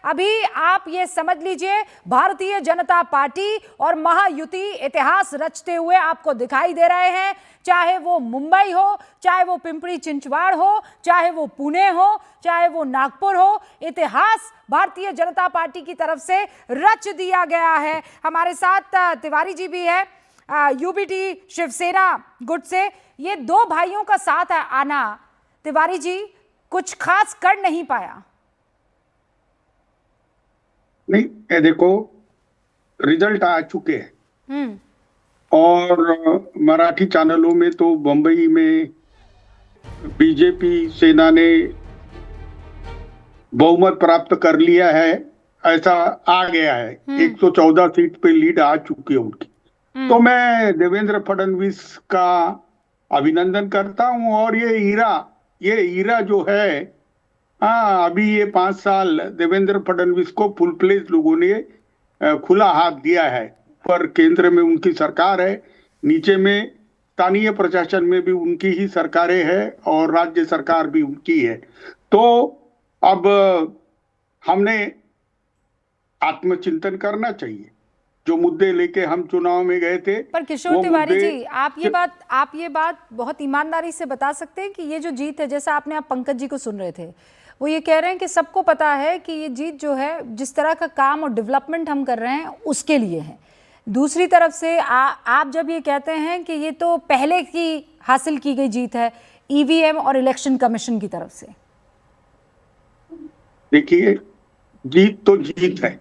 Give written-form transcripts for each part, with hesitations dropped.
अभी आप ये समझ लीजिए, भारतीय जनता पार्टी और महायुति इतिहास रचते हुए आपको दिखाई दे रहे हैं। चाहे वो मुंबई हो, चाहे वो पिंपरी चिंचवाड़ हो, चाहे वो पुणे हो, चाहे वो नागपुर हो, इतिहास भारतीय जनता पार्टी की तरफ से रच दिया गया है। हमारे साथ तिवारी जी भी है, यूबीटी शिवसेना गुट से। ये दो भाइयों का साथ आना तिवारी जी कुछ खास कर नहीं पाया। नहीं, ये देखो, रिजल्ट आ चुके हैं और मराठी चैनलों में तो बंबई में बीजेपी सेना ने बहुमत प्राप्त कर लिया है, ऐसा आ गया है। 114 सीट पे लीड आ चुकी है उनकी। तो मैं देवेंद्र फडणवीस का अभिनंदन करता हूं। और ये हीरा जो है, हाँ, अभी ये 5 साल देवेंद्र फडणवीस को फुल प्लेज लोगों ने खुला हाथ दिया है। पर केंद्र में उनकी सरकार है, नीचे में स्थानीय प्रशासन में भी उनकी ही सरकारें हैं और राज्य सरकार भी उनकी है। तो अब हमने आत्मचिंतन करना चाहिए। जो मुद्दे लेके हम चुनाव में गए थे, पर किशोर तिवारी जी, आप ये बात बहुत ईमानदारी से बता सकते हैं कि ये जो जीत है, जैसा आपने आप पंकज जी को सुन रहे थे, वो ये कह रहे हैं कि सबको पता है कि ये जीत जो है, जिस तरह का काम और डेवलपमेंट हम कर रहे हैं उसके लिए है। दूसरी तरफ से आप जब ये कहते हैं कि ये तो पहले की हासिल की गई जीत है ईवीएम और इलेक्शन कमीशन की तरफ से। देखिए, जीत तो जीत है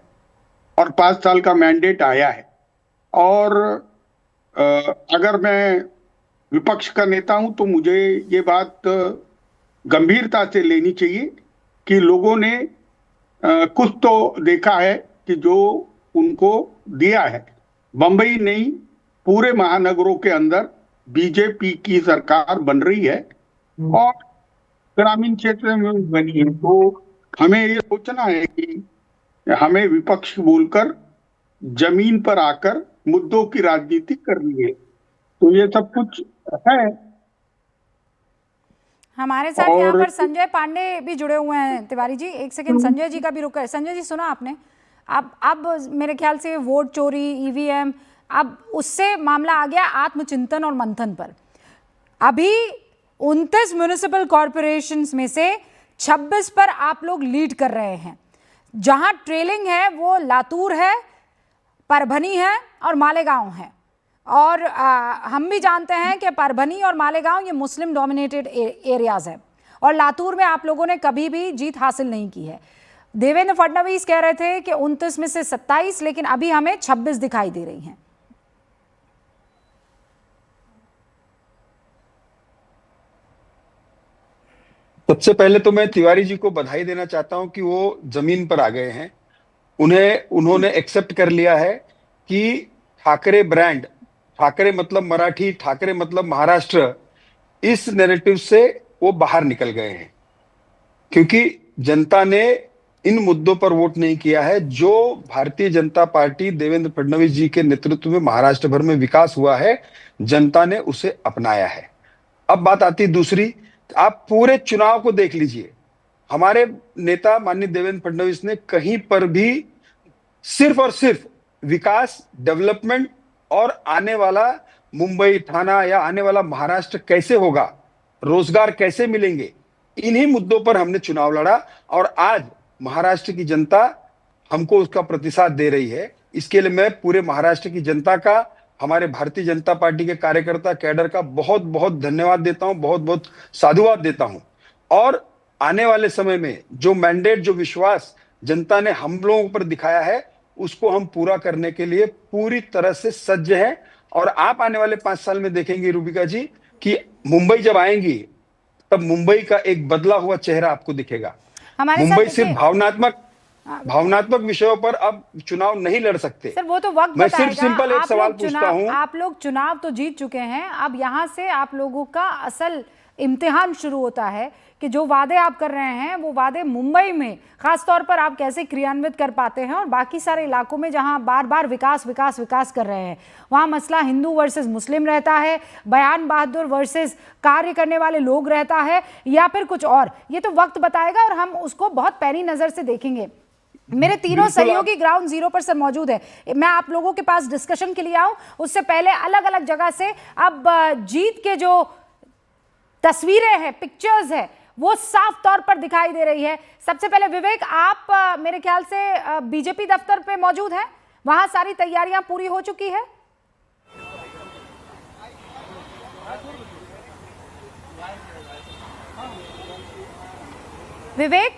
और 5 साल का मैंडेट आया है। और अगर मैं विपक्ष का नेता हूं तो मुझे ये बात गंभीरता से लेनी चाहिए कि लोगों ने कुछ तो देखा है कि जो उनको दिया है। बंबई नहीं, पूरे महानगरों के अंदर बीजेपी की सरकार बन रही है और ग्रामीण क्षेत्र में भी बनी है। तो हमें ये सोचना है कि हमें विपक्ष बोलकर जमीन पर आकर मुद्दों की राजनीति करनी है। तो ये सब कुछ है। हमारे साथ यहाँ पर संजय पांडे भी जुड़े हुए हैं। तिवारी जी, एक सेकंड, संजय जी का भी रुक है। संजय जी, सुना आपने? अब मेरे ख्याल से वोट चोरी, ईवीएम, अब उससे मामला आ गया आत्मचिंतन और मंथन पर। अभी 29 म्युनिसिपल कॉरपोरेशंस में से 26 पर आप लोग लीड कर रहे हैं। जहां ट्रेलिंग है वो लातूर है, परभनी है और मालेगांव है। और हम भी जानते हैं कि परभनी और मालेगांव ये मुस्लिम डोमिनेटेड एरियाज है और लातूर में आप लोगों ने कभी भी जीत हासिल नहीं की है। देवेंद्र फडणवीस कह रहे थे कि 29 में से 27, लेकिन अभी हमें 26 दिखाई दे रही हैं। सबसे पहले तो मैं तिवारी जी को बधाई देना चाहता हूं कि वो जमीन पर आ गए हैं। उन्होंने एक्सेप्ट कर लिया है कि ठाकरे ब्रांड, ठाकरे मतलब मराठी, ठाकरे मतलब महाराष्ट्र, इस नैरेटिव से वो बाहर निकल गए हैं। क्योंकि जनता ने इन मुद्दों पर वोट नहीं किया है। जो भारतीय जनता पार्टी देवेंद्र फडणवीस जी के नेतृत्व में महाराष्ट्र भर में विकास हुआ है, जनता ने उसे अपनाया है। अब बात आती है दूसरी, आप पूरे चुनाव को देख लीजिए। हमारे नेता माननीय देवेंद्र फडणवीस ने कहीं पर भी सिर्फ और सिर्फ विकास, डेवलपमेंट और आने वाला मुंबई, ठाणा या आने वाला महाराष्ट्र कैसे होगा, रोजगार कैसे मिलेंगे, इन्हीं मुद्दों पर हमने चुनाव लड़ा और आज महाराष्ट्र की जनता हमको उसका प्रतिसाद दे रही है। इसके लिए मैं पूरे महाराष्ट्र की जनता का, हमारे भारतीय जनता पार्टी के कार्यकर्ता कैडर का बहुत बहुत धन्यवाद देता हूं, बहुत बहुत साधुवाद देता हूं। और आने वाले समय में जो मैंडेट, जो विश्वास जनता ने हम लोगों पर दिखाया है, उसको हम पूरा करने के लिए पूरी तरह से सज्ज हैं। और आप आने वाले 5 साल में देखेंगे रूबिका जी कि मुंबई जब आएंगी तब मुंबई का एक बदला हुआ चेहरा आपको दिखेगा। मुंबई सिर्फ भावनात्मक विषयों पर अब चुनाव नहीं लड़ सकते। सर, वो तो वक्त मैं सिर्फ सिंपल एक सवाल पूछता हूं। आप लोग चुनाव तो जीत चुके हैं, अब यहां से आप लोगों का असल इम्तिहान शुरू होता है कि जो वादे आप कर रहे हैं वो वादे मुंबई में खास तौर पर आप कैसे क्रियान्वित कर पाते हैं और बाकी सारे इलाकों में जहां बार बार विकास विकास विकास कर रहे हैं वहां मसला हिंदू वर्सेस मुस्लिम रहता है, बयान बहादुर वर्सेस कार्य करने वाले लोग रहता है, या फिर कुछ और। ये तो वक्त बताएगा और हम उसको बहुत पैनी नजर से देखेंगे। मेरे तीनों बिल्कुल सहयोगी ग्राउंड जीरो पर सर मौजूद है। मैं आप लोगों के पास डिस्कशन के लिए आऊं उससे पहले अलग अलग जगह से अब जीत के जो तस्वीरें हैं, पिक्चर्स है, वो साफ तौर पर दिखाई दे रही है। सबसे पहले विवेक, आप मेरे ख्याल से बीजेपी दफ्तर पे मौजूद हैं, वहां सारी तैयारियां पूरी हो चुकी है। विवेक,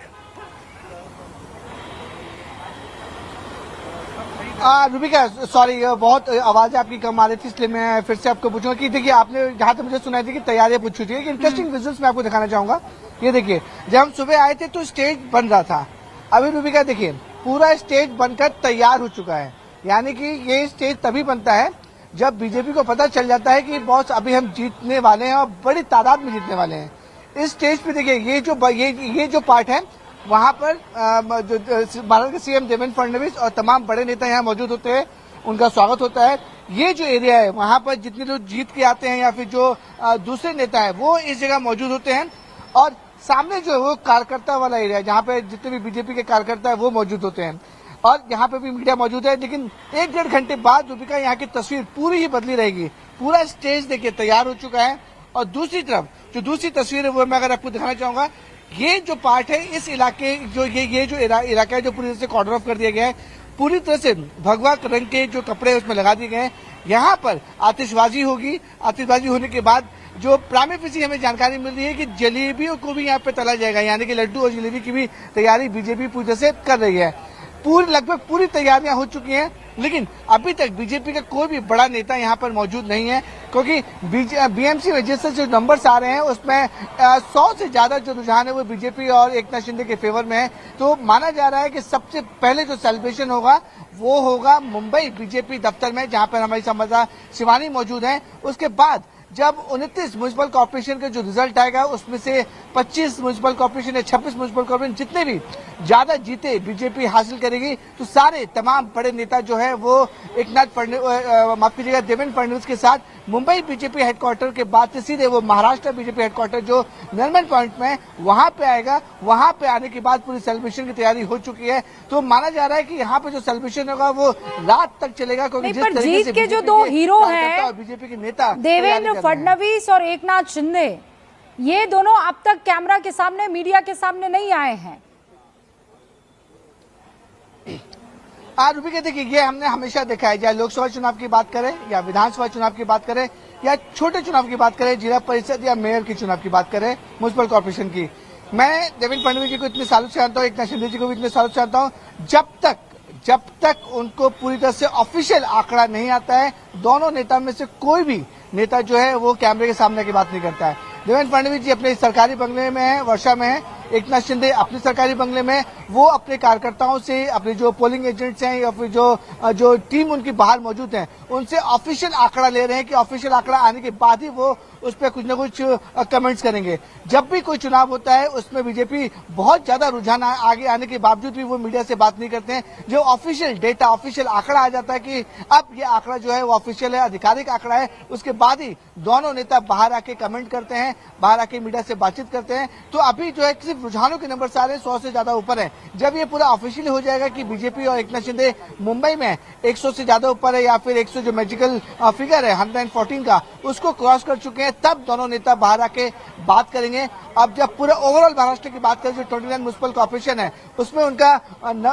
रूबिका सॉरी, बहुत आवाज आपकी कम आ रही थी, इसलिए मैं फिर से आपको पूछूंगा कि देखिए आपने जहां तक मुझे सुनाई थी कि तैयारियां पूछ चुकी है। इंटरेस्टिंग विजुअल्स मैं आपको दिखाना चाहूंगा। ये देखिए, जब हम सुबह आए थे तो स्टेज बन रहा था। अभी रूबिका देखिए पूरा स्टेज बनकर तैयार हो चुका है। यानी कि ये स्टेज तभी बनता है जब बीजेपी को पता चल जाता है कि बॉस अभी हम जीतने वाले हैं और बड़ी तादाद में जीतने वाले हैं। इस स्टेज पे देखिए ये जो पार्ट है, वहां पर भारत के सीएम देवेंद्र फडणवीस और तमाम बड़े नेता यहाँ मौजूद होते हैं, उनका स्वागत होता है। ये जो एरिया है वहां पर जितने लोग जीत के आते हैं या फिर जो दूसरे नेता है वो इस जगह मौजूद होते हैं। और सामने जो है वो कार्यकर्ता वाला एरिया है जहाँ पे जितने भी बीजेपी के कार्यकर्ता है वो मौजूद होते हैं और यहाँ पे भी मीडिया मौजूद है। लेकिन 1-1.5 घंटे बाद रूबिका यहाँ की तस्वीर पूरी ही बदली रहेगी। पूरा स्टेज देखिए तैयार हो चुका है और दूसरी तरफ जो दूसरी तस्वीर है वो मैं अगर आपको दिखाना चाहूंगा। ये जो पार्ट है इस इलाके जो ये जो इलाका है जो पूरी तरह से कॉर्डर ऑफ कर दिया गया है, पूरी तरह से भगवा रंग के जो कपड़े उसमें लगा दिए गए हैं। यहाँ पर आतिशबाजी होगी। आतिशबाजी होने के बाद जो प्राइमरी फिसी हमें जानकारी मिल रही है कि जलेबियों को भी यहाँ पे तला जाएगा, यानी कि लड्डू और जलेबी की भी तैयारी बीजेपी पूरी तरह से कर रही है। लगभग पूरी तैयारियां हो चुकी हैं, लेकिन अभी तक बीजेपी का कोई भी बड़ा नेता यहाँ पर मौजूद नहीं है, क्योंकि बीएमसी में जिस जो नंबर्स आ रहे हैं उसमें 100 से ज्यादा जो रुझान है वो बीजेपी और एकनाथ शिंदे के फेवर में है। तो माना जा रहा है कि सबसे पहले जो सेलिब्रेशन होगा वो होगा मुंबई बीजेपी दफ्तर में, जहां पर हमारी संवाददाता शिवानी मौजूद है। उसके बाद जब 29 म्युनिसिपल कॉर्पोरेशन का जो रिजल्ट आएगा उसमें से 25 म्युनिसिपल कॉर्पोरेशन या 26 म्युनिसिपल कॉर्पोरेशन जितने भी ज्यादा जीते बीजेपी हासिल करेगी, तो सारे तमाम बड़े नेता जो है वो माफ कीजिएगा देवेंद्र फडणवीस के साथ मुंबई बीजेपी हेडक्वार्टर के बाद से सीधे वो महाराष्ट्र बीजेपी हेडक्वार्टर जो नरमन पॉइंट में वहां पे आएगा। वहां पे आने के बाद पूरी सेलिब्रेशन की तैयारी हो चुकी है। तो माना जा रहा है कि यहाँ पे जो सेलिब्रेशन होगा वो रात तक चलेगा, क्योंकि जिस तरीके से के जो दो हीरो हैं बीजेपी के नेता देवेंद्र फडणवीस और एकनाथ शिंदे, ये दोनों अब तक कैमरा के सामने, मीडिया के सामने नहीं आए हैं। रूबिका देखिए ये हमने हमेशा देखा है, चाहे लोकसभा चुनाव की बात करें या विधानसभा चुनाव की बात करें या छोटे चुनाव की बात करें, जिला परिषद या मेयर की चुनाव की बात करें, म्युनिसिपल कॉर्पोरेशन की। मैं देवेंद्र फडणवीस जी को इतने सालों से जानता हूँ, एकनाथ शिंदे जी को भी इतने सालों से जानता हूँ, जब तक उनको पूरी तरह से ऑफिशियल आंकड़ा नहीं आता है, दोनों नेता में से कोई भी नेता जो है वो कैमरे के सामने की बात नहीं करता है। देवेंद्र फडणवीस जी अपने सरकारी बंगले में है, वर्षा में है। एकनाथ शिंदे अपने सरकारी बंगले में, वो अपने कार्यकर्ताओं से, अपने जो पोलिंग एजेंट्स हैं या फिर जो टीम उनकी बाहर मौजूद है, उनसे ऑफिशियल आंकड़ा ले रहे हैं कि ऑफिशियल आंकड़ा आने के बाद ही वो उस पर कुछ न कुछ कमेंट्स करेंगे। जब भी कोई चुनाव होता है उसमें बीजेपी बहुत ज्यादा रुझान आगे आने के बावजूद भी वो मीडिया से बात नहीं करते हैं। जो ऑफिशियल डेटा, ऑफिशियल आंकड़ा आ जाता है कि अब ये आंकड़ा जो है वो ऑफिशियल है, आधिकारिक आंकड़ा है, उसके बाद ही दोनों नेता बाहर आके कमेंट करते हैं, बाहर आके मीडिया से बातचीत करते हैं। तो अभी जो है सिर्फ रुझानों के नंबर सारे 100 से ज्यादा ऊपर है। जब ये पूरा ऑफिशियल हो जाएगा कि बीजेपी और एकनाथ शिंदे मुंबई में 100 से ज्यादा ऊपर है या फिर 100 जो मैजिकल फिगर है 114 का, उसको क्रॉस कर चुके हैं, तब दोनों नेता बाहर आके बात करेंगे। अब जब पूरा ओवरऑल महाराष्ट्र की बात करें, जो 29 म्युनिसिपल कॉर्पोरेशन है उसमें उनका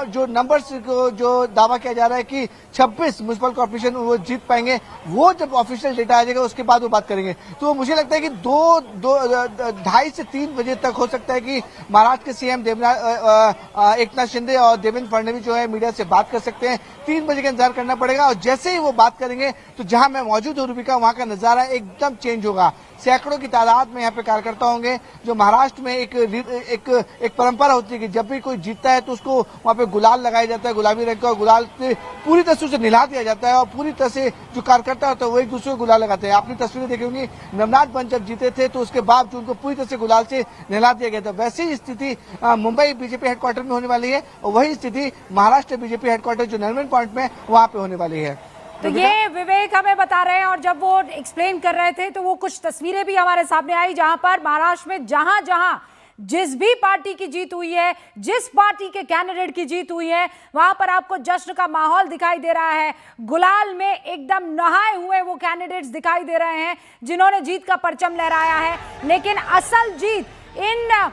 जो नंबर्स जो दावा किया जा रहा है कि 26 म्युनिसिपल कॉर्पोरेशन वो जीत पाएंगे, वो जब ऑफिशियल डेटा आ जाएगा उसके बाद वो बात करेंगे। तो मुझे लगता है कि 2-2:30 से 3 बजे तक हो सकता है कि महाराष्ट्र के सीएम एकनाथ शिंदे और देवेंद्र फडणवीस जो है मीडिया से बात कर सकते हैं। 3 बजे का इंतजार करना पड़ेगा और जैसे ही वो बात करेंगे तो जहां मैं मौजूद हूं रूबिका, वहां का नजारा एकदम चेंज होगा। सैकड़ों की तादाद में यहाँ पे कार्यकर्ता होंगे। जो महाराष्ट्र में एक परंपरा होती है कि जब भी कोई जीतता है तो उसको वहाँ पे गुलाल लगाया जाता है, गुलाबी रंग का, और गुलाल से पूरी तरह से उसे निला दिया जाता है और पूरी तरह से जो कार्यकर्ता होता है वो एक दूसरे को गुलाल लगाते हैं। आपने तस्वीरें देखी होंगी, नवनाथ बंच जब जीते थे तो उसके बाद उनको पूरी तरह से गुलाल से निला दिया गया था। वैसे ही स्थिति मुंबई बीजेपी हेडक्वार्टर में होने वाली है और वही स्थिति महाराष्ट्र बीजेपी हेडक्वार्टर जो नरमन पॉइंट में वहां पे होने वाली है। तो ये विवेक हमें बता रहे हैं, और जब वो एक्सप्लेन कर रहे थे तो वो कुछ तस्वीरें भी हमारे सामने आई जहां पर महाराष्ट्र में जहां जहां जिस भी पार्टी की जीत हुई है, जिस पार्टी के कैंडिडेट की जीत हुई है, वहां पर आपको जश्न का माहौल दिखाई दे रहा है। गुलाल में एकदम नहाए हुए वो कैंडिडेट्स दिखाई दे रहे हैं जिन्होंने जीत का परचम लहराया है। लेकिन असल जीत इन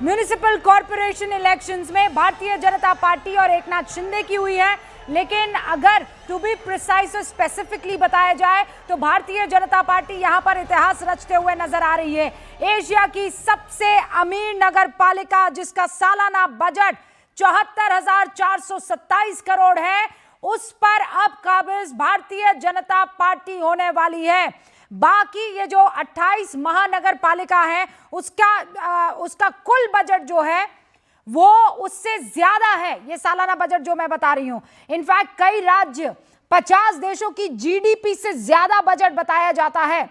म्युनिसिपल कॉर्पोरेशन इलेक्शंस में भारतीय जनता पार्टी और एकनाथ शिंदे की हुई है। लेकिन अगर टू बी प्रिसाइज और स्पेसिफिकली बताया जाए तो भारतीय जनता पार्टी यहां पर इतिहास रचते हुए नजर आ रही है। एशिया की सबसे अमीर नगर पालिका जिसका सालाना बजट 74,427 करोड़ है, उस पर अब काबिज भारतीय जनता पार्टी होने वाली है। बाकी ये जो 28 महानगर पालिका है उसका कुल बजट जो है वो उससे ज्यादा है, ये सालाना बजट जो मैं बता रही हूं। इनफैक्ट कई राज्य 50 देशों की जीडीपी से ज्यादा बजट बताया जाता है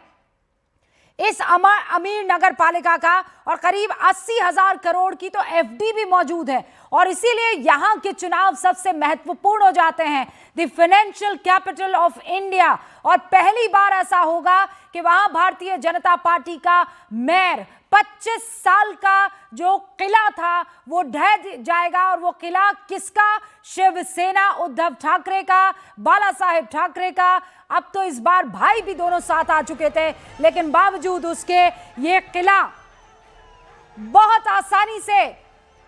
इस अमीर नगर पालिका का, और करीब 80,000 करोड़ की तो एफडी भी मौजूद है। और इसीलिए यहां के चुनाव सबसे महत्वपूर्ण हो जाते हैं, the financial capital of India. और पहली बार ऐसा होगा कि वहां भारतीय जनता पार्टी का मेयर 25 साल का जो किला था वो ढह जाएगा। और वो किला किसका? शिवसेना उद्धव ठाकरे का, बाला साहेब ठाकरे का। अब तो इस बार भाई भी दोनों साथ आ चुके थे, लेकिन बावजूद उसके ये किला बहुत आसानी से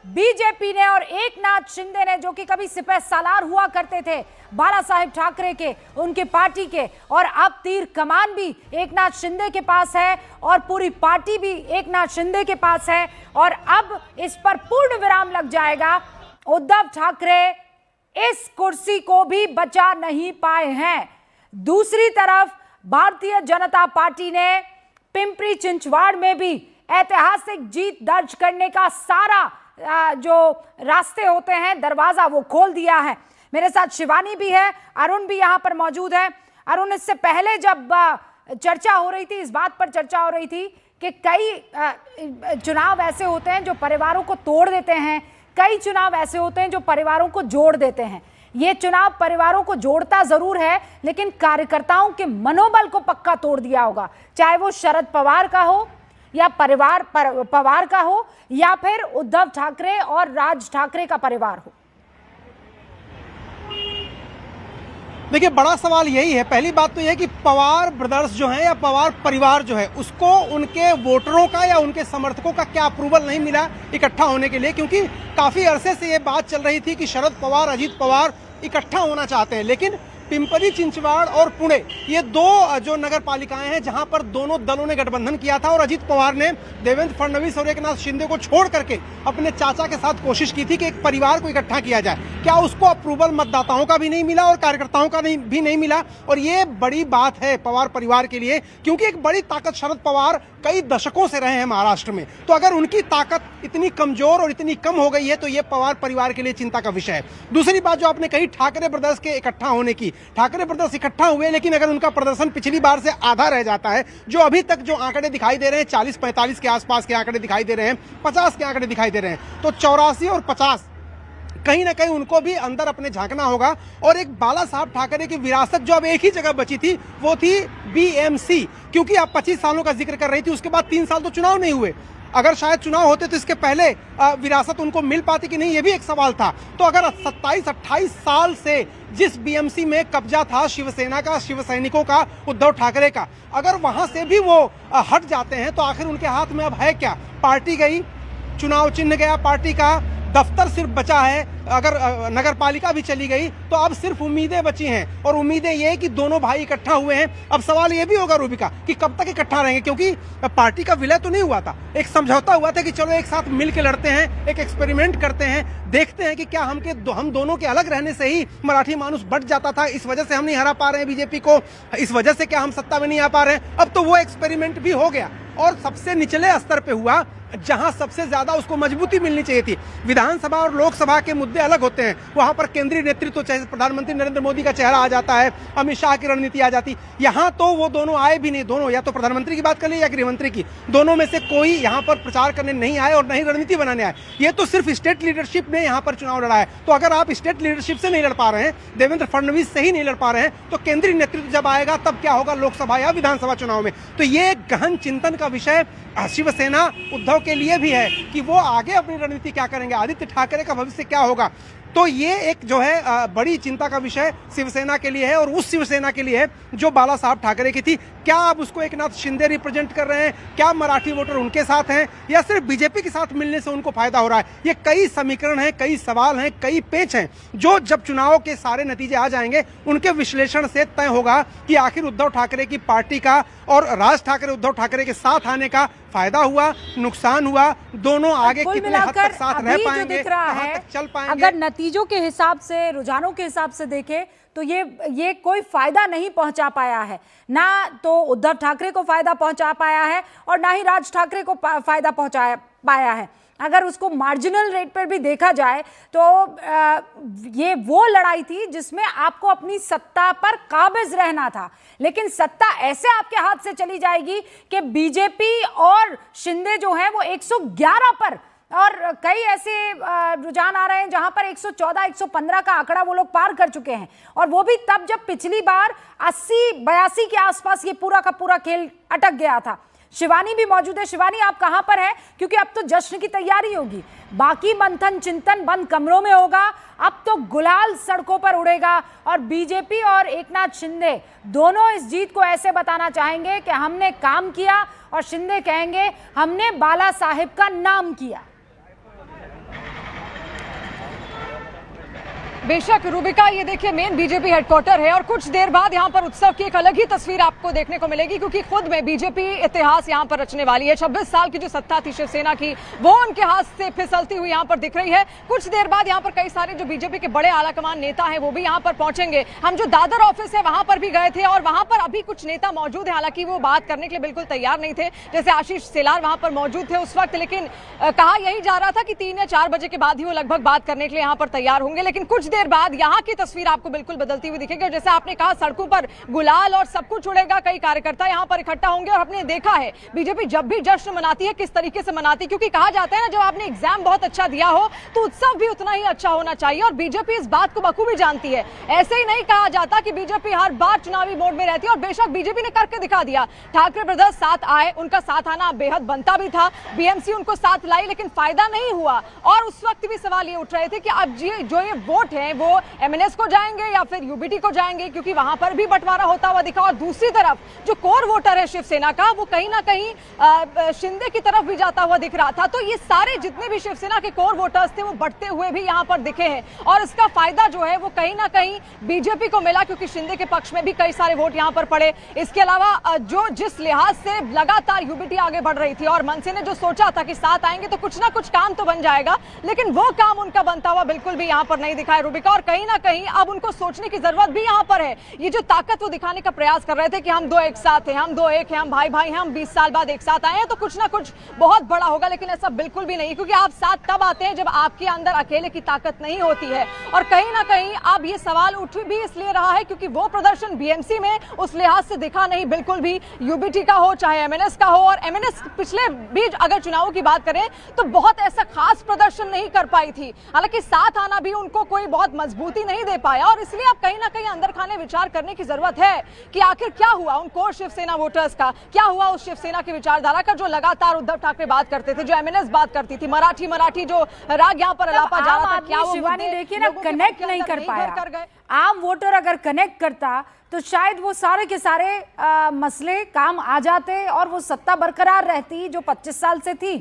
बीजेपी ने और एकनाथ शिंदे ने, जो कि कभी सिपह सालार हुआ करते थे बाला साहेब ठाकरे के, उनके पार्टी के, और अब तीर कमान भी एकनाथ शिंदे के पास है और पूरी पार्टी भी एकनाथ शिंदे के पास है। और अब इस पर पूर्ण विराम लग जाएगा। उद्धव ठाकरे इस कुर्सी को भी बचा नहीं पाए हैं। दूसरी तरफ भारतीय जनता पार्टी ने पिंपरी चिंचवाड़ में भी ऐतिहासिक जीत दर्ज करने का सारा जो रास्ते होते हैं, दरवाजा वो खोल दिया है। मेरे साथ शिवानी भी है, अरुण भी यहां पर मौजूद है। अरुण, इससे पहले जब चर्चा हो रही थी, इस बात पर चर्चा हो रही थी कि कई चुनाव ऐसे होते हैं जो परिवारों को तोड़ देते हैं, कई चुनाव ऐसे होते हैं जो परिवारों को जोड़ देते हैं। ये चुनाव परिवारों को जोड़ता जरूर है, लेकिन कार्यकर्ताओं के मनोबल को पक्का तोड़ दिया होगा, चाहे वो शरद पवार का हो या पवार का हो या फिर उद्धव ठाकरे और राज ठाकरे का परिवार हो। देखिए, बड़ा सवाल यही है। पहली बात तो यह है कि पवार ब्रदर्स जो हैं या पवार परिवार जो है, उसको उनके वोटरों का या उनके समर्थकों का क्या अप्रूवल नहीं मिला इकट्ठा होने के लिए, क्योंकि काफी अरसे से ये बात चल रही थी कि शरद पवार, अजीत पवार इकट्ठा होना चाहते हैं। लेकिन पिंपरी चिंचवाड़ और पुणे, ये दो जो नगर पालिकाएं हैं जहां पर दोनों दलों ने गठबंधन किया था और अजीत पवार ने देवेंद्र फडणवीस और एकनाथ शिंदे को छोड़ करके अपने चाचा के साथ कोशिश की थी कि एक परिवार को इकट्ठा किया जाए। क्या उसको अप्रूवल मतदाताओं का भी नहीं मिला और कार्यकर्ताओं का भी नहीं मिला। और ये बड़ी बात है पवार परिवार के लिए, क्योंकि एक बड़ी ताकत शरद पवार कई दशकों से रहे हैं महाराष्ट्र में। तो अगर उनकी ताकत इतनी कमजोर और इतनी कम हो गई है तो ये पवार परिवार के लिए चिंता का विषय है। दूसरी बात जो आपने कही ठाकरे ब्रदर्स के इकट्ठा होने की, ठाकरे ब्रदर्स इकट्ठा हुए, लेकिन अगर उनका प्रदर्शन पिछली बार से आधा रह जाता है, जो अभी तक जो आंकड़े दिखाई दे रहे हैं 40-45 के आसपास के आंकड़े दिखाई दे रहे हैं, 50 के आंकड़े दिखाई दे रहे हैं, तो 84 और 50 कहीं ना कहीं उनको भी अंदर अपने झांकना होगा। और एक बाला साहब ठाकरे की विरासत जो अब एक ही जगह बची थी वो थी बीएमसी, क्योंकि आप 25 सालों का जिक्र कर रही थी, उसके बाद 3 साल तो चुनाव नहीं हुए। अगर शायद चुनाव होते तो इसके पहले विरासत उनको मिल पाती कि नहीं, ये भी एक सवाल था। तो अगर 27-28 साल से जिस बीएमसी में कब्जा था शिवसेना का, शिव सैनिकों का, उद्धव ठाकरे का, अगर वहां से भी वो हट जाते हैं तो आखिर उनके हाथ में अब है क्या। पार्टी गई, चुनाव चिन्ह गया पार्टी का, दफ्तर सिर्फ बचा है, अगर नगर पालिका भी चली गई तो अब सिर्फ उम्मीदें बची हैं। और उम्मीदें ये कि दोनों भाई इकट्ठा हुए हैं। अब सवाल ये भी होगा रूबिका कि कब तक इकट्ठा रहेंगे, क्योंकि पार्टी का विलय तो नहीं हुआ था, एक समझौता हुआ था कि चलो एक साथ मिल के लड़ते हैं, एक एक्सपेरिमेंट करते हैं, देखते हैं कि क्या हम दोनों के अलग रहने से ही मराठी मानुस बढ़ जाता था, इस वजह से हम नहीं हरा पा रहे हैं बीजेपी को, इस वजह से क्या हम सत्ता में नहीं आ पा रहे हैं। अब तो वो एक्सपेरिमेंट भी हो गया और सबसे निचले स्तर पे हुआ जहां सबसे ज्यादा उसको मजबूती मिलनी चाहिए थी। विधानसभा और लोकसभा के मुद्दे अलग होते हैं, वहां पर केंद्रीय नेतृत्व, चाहे प्रधानमंत्री नरेंद्र मोदी का चेहरा आ जाता है, अमित शाह की रणनीति आ जाती। यहां तो वो दोनों आए भी नहीं, दोनों या तो प्रधानमंत्री की बात कर ले या गृहमंत्री की, दोनों में से कोई यहां पर प्रचार करने नहीं आए और नहीं रणनीति बनाने आए। ये तो सिर्फ स्टेट लीडरशिप ने यहां पर चुनाव लड़ा है। तो अगर आप स्टेट लीडरशिप से नहीं लड़ पा रहे हैं, देवेंद्र फडणवीस से ही नहीं लड़ पा रहे हैं, तो केंद्रीय नेतृत्व जब आएगा तब क्या होगा लोकसभा या विधानसभा चुनाव में। तो ये गहन चिंतन का विषय शिवसेना, उद्धव उद्धव के लिए भी है कि वो आगे अपनी रणनीति क्या करेंगे, आदित्य ठाकरे का भविष्य क्या होगा। तो ये एक जो है बड़ी चिंता का विषय शिवसेना के लिए है, और उस शिवसेना के लिए है जो बाला साहब ठाकरे की थी। क्या अब उसको एकनाथ शिंदे रिप्रेजेंट कर रहे हैं, क्या मराठी वोटर उनके साथ हैं, या सिर्फ बीजेपी के साथ मिलने से उनको फायदा हो रहा है? ये कई समीकरण हैं, कई सवाल हैं, कई पेच हैं, जो जब चुनाव के सारे नतीजे आ जाएंगे उनके विश्लेषण से तय होगा कि आखिर उद्धव ठाकरे की पार्टी का और राज ठाकरे उद्धव ठाकरे के साथ आने का फायदा हुआ, नुकसान हुआ, दोनों आगे कितने हद तक साथ रह पाएंगे, कहां तक चल पाएंगे। अगर नतीजों के हिसाब से, रुझानों के हिसाब से देखें तो ये कोई फायदा नहीं पहुंचा पाया है, ना तो उद्धव ठाकरे को फायदा पहुंचा पाया है और ना ही राज ठाकरे को फायदा पहुंचा पाया है। अगर उसको मार्जिनल रेट पर भी देखा जाए तो ये वो लड़ाई थी जिसमें आपको अपनी सत्ता पर काबिज रहना था, लेकिन सत्ता ऐसे आपके हाथ से चली जाएगी कि बीजेपी और शिंदे जो है वो 111 पर, और कई ऐसे रुझान आ रहे हैं जहां पर 114, 115 का आंकड़ा वो लोग पार कर चुके हैं, और वो भी तब जब पिछली बार 80-82 के आसपास ये पूरा का पूरा खेल अटक गया था। शिवानी भी मौजूद है। शिवानी, आप कहां पर हैं? क्योंकि अब तो जश्न की तैयारी होगी, बाकी मंथन चिंतन बंद कमरों में होगा, अब तो गुलाल सड़कों पर उड़ेगा, और बीजेपी और एकनाथ शिंदे दोनों इस जीत को ऐसे बताना चाहेंगे कि हमने काम किया, और शिंदे कहेंगे हमने बाला साहेब का नाम किया। बेशक रूबिका, ये देखिए मेन बीजेपी हेडक्वार्टर है, और कुछ देर बाद यहाँ पर उत्सव की एक अलग ही तस्वीर आपको देखने को मिलेगी, क्योंकि खुद में बीजेपी इतिहास यहाँ पर रचने वाली है। 26 साल की जो सत्ता थी शिवसेना की, वो उनके हाथ से फिसलती हुई यहाँ पर दिख रही है। कुछ देर बाद यहाँ पर कई सारे जो बीजेपी के बड़े आलाकमान नेता हैं वो भी यहाँ पर पहुंचेंगे। हम जो दादर ऑफिस है वहां पर भी गए थे, और वहां पर अभी कुछ नेता मौजूद है, हालांकि वो बात करने के लिए बिल्कुल तैयार नहीं थे। जैसे आशीष सेलार वहां पर मौजूद थे उस वक्त, लेकिन कहा यही जा रहा था कि 3 या 4 बजे के बाद ही वो लगभग बात करने के लिए यहाँ पर तैयार होंगे। लेकिन कुछ देर बाद यहाँ की तस्वीर आपको बिल्कुल बदलती हुई दिखेगी, और जैसे आपने कहा सड़कों पर गुलाल और सब कुछ उड़ेगा, कई कार्यकर्ता यहाँ पर इकट्ठा होंगे। और आपने देखा है बीजेपी जब भी जश्न मनाती है किस तरीके से मनाती है, क्योंकि कहा जाता है ना, जब आपने एग्जाम बहुत अच्छा दिया हो तो उत्सव भी उतना ही अच्छा होना चाहिए, और बीजेपी इस बात को बखूबी जानती है। ऐसे ही नहीं कहा जाता कि बीजेपी हर बार चुनावी मोड में रहती है, और बेशक बीजेपी ने करके दिखा दिया। ठाकरे ब्रदर्स साथ आए, उनका साथ आना बेहद बनता भी था, बीएमसी उनको साथ लाई, लेकिन फायदा नहीं हुआ। और उस वक्त भी सवाल ये उठ रहे थे कि अब जो ये वोट है वो एमएनएस को जाएंगे या फिर यूबीटी को जाएंगे, क्योंकि वहां पर भी बंटवारा होता हुआ दिखा। और दूसरी तरफ जो कोर वोटर है शिवसेना का, वो कहीं ना कहीं शिंदे की तरफ भी जाता हुआ दिख रहा था। तो ये सारे जितने भी शिवसेना के कोर वोटर्स थे वो बढ़ते हुए भी यहाँ पर दिखे हैं, और इसका फायदा जो है वो कहीं ना कहीं बीजेपी को मिला, क्योंकि शिंदे के पक्ष में भी कई सारे वोट यहाँ पर पड़े। इसके अलावा जो जिस लिहाज से लगातार यूबीटी आगे बढ़ रही थी, और मनसे ने जो सोचा था कि साथ आएंगे तो कुछ ना कुछ काम तो बन जाएगा, लेकिन वो काम उनका बनता हुआ बिल्कुल भी यहाँ पर नहीं दिखा है रूबिका। और कहीं ना कहीं अब उनको सोचने की जरूरत भी यहाँ पर है। ये जो ताकत वो दिखाने का प्रयास कर रहे थे कि हम दो एक साथ हैं, हम दो एक हैं, हम भाई भाई हैं, हम 20 साल बाद एक साथ आए हैं, तो कुछ ना कुछ बहुत बड़ा होगा, लेकिन ऐसा बिल्कुल भी नहीं, क्योंकि आप साथ तब आते हैं जब आपके अंदर अकेले की ताकत नहीं होती है। और कहीं ना कहीं अब ये सवाल उठ भी इसलिए रहा है क्योंकि वो प्रदर्शन बीएमसी में उस लिहाज से दिखा नहीं बिल्कुल भी, यूबीटी का हो चाहे एमएनएस का हो। और एमएनएस पिछले भी अगर चुनावों की बात करें तो बहुत ऐसा खास प्रदर्शन नहीं कर पाई थी, हालांकि साथ आना भी उनको कोई बहुत मजबूती नहीं दे पाया। और इसलिए अब कहीं ना कहीं अंदर खाने विचार करने की जरूरत है कि आखिर क्या हुआ उन कोर शिवसेना वोटर्स का, क्या हुआ उस शिवसेना की विचारधारा का जो लगातार उद्धव ठाकरे बात करते थे, जो एमएनएस बात करती थी, मराठी जो राग यहाँ पर अलापा जा रहा था, क्या वो शिवानी देखिए ना कनेक्ट नहीं कर पाया। आम वोटर अगर कनेक्ट करता तो शायद वो सारे के सारे मसले काम आ जाते और वो सत्ता बरकरार रहती जो 25 साल से थी।